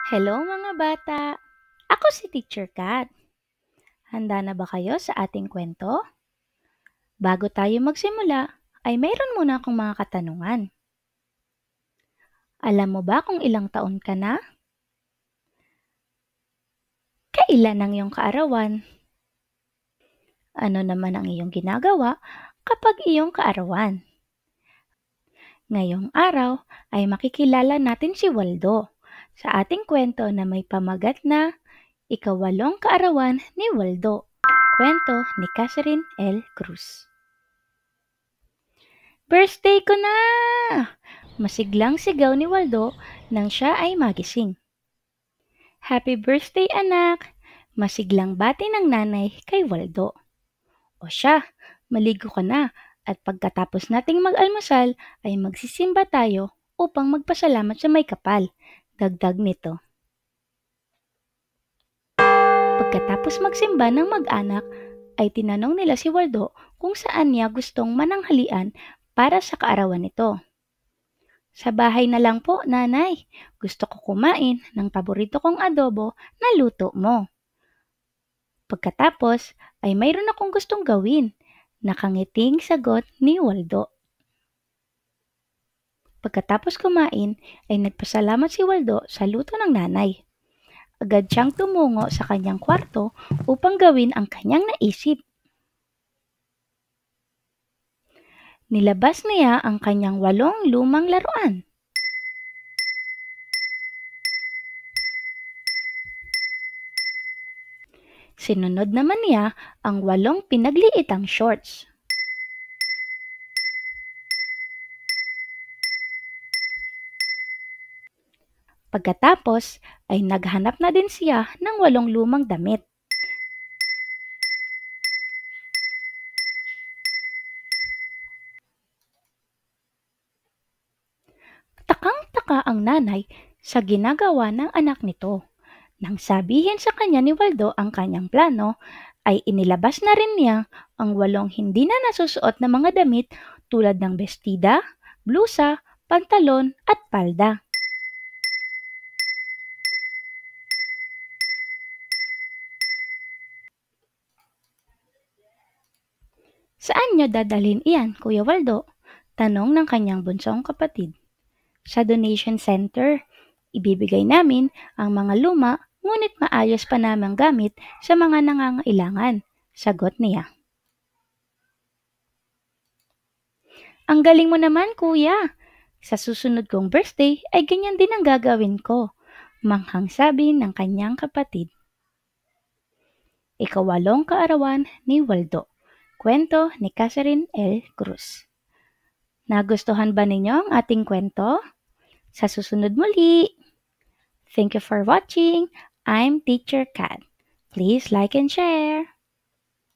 Hello mga bata! Ako si Teacher Kat. Handa na ba kayo sa ating kwento? Bago tayo magsimula, ay mayroon muna akong mga katanungan. Alam mo ba kung ilang taon ka na? Kailan ang iyong kaarawan? Ano naman ang iyong ginagawa kapag iyong kaarawan? Ngayong araw ay makikilala natin si Waldo sa ating kwento na may pamagat na Ikawalong Kaarawan ni Waldo. Kwento ni Catherine L. Cruz. Birthday ko na! Masiglang sigaw ni Waldo nang siya ay magising. Happy birthday anak! Masiglang bati ng nanay kay Waldo. O siya, maligo ka na at pagkatapos nating mag-almusal ay magsisimba tayo upang magpasalamat sa may kapal. Dagdag nito. Pagkatapos magsimba ng mag-anak, ay tinanong nila si Waldo kung saan niya gustong mananghalian para sa kaarawan nito. Sa bahay na lang po, nanay. Gusto ko kumain ng paborito kong adobo na luto mo. Pagkatapos ay mayroon akong gustong gawin. Nakangiting sagot ni Waldo. Pagkatapos kumain ay nagpasalamat si Waldo sa luto ng nanay. Agad siyang tumungo sa kanyang kwarto upang gawin ang kanyang naisip. Nilabas niya ang kanyang 8 lumang laruan. Sinunod naman niya ang 8 pinagliitang shorts. Pagkatapos ay naghanap na din siya ng 8 lumang damit. Takang-taka ang nanay sa ginagawa ng anak nito. Nang sabihin sa kanya ni Waldo ang kanyang plano, ay inilabas na rin niya ang 8 hindi na nasusuot na mga damit tulad ng bestida, blusa, pantalon at palda. Saan niyo dadalhin iyan, Kuya Waldo? Tanong ng kanyang bunsong kapatid. Sa donation center, ibibigay namin ang mga luma ngunit maayos pa namang gamit sa mga nangangailangan, sagot niya. Ang galing mo naman, kuya! Sa susunod kong birthday ay ganyan din ang gagawin ko, manghang sabi ng kanyang kapatid. Ikawalong kaarawan ni Waldo. Kwento ni Catherine L. Cruz. Nagustuhan ba ninyo ang ating kwento? Sa susunod muli! Thank you for watching. I'm Teacher Kat. Please like and share.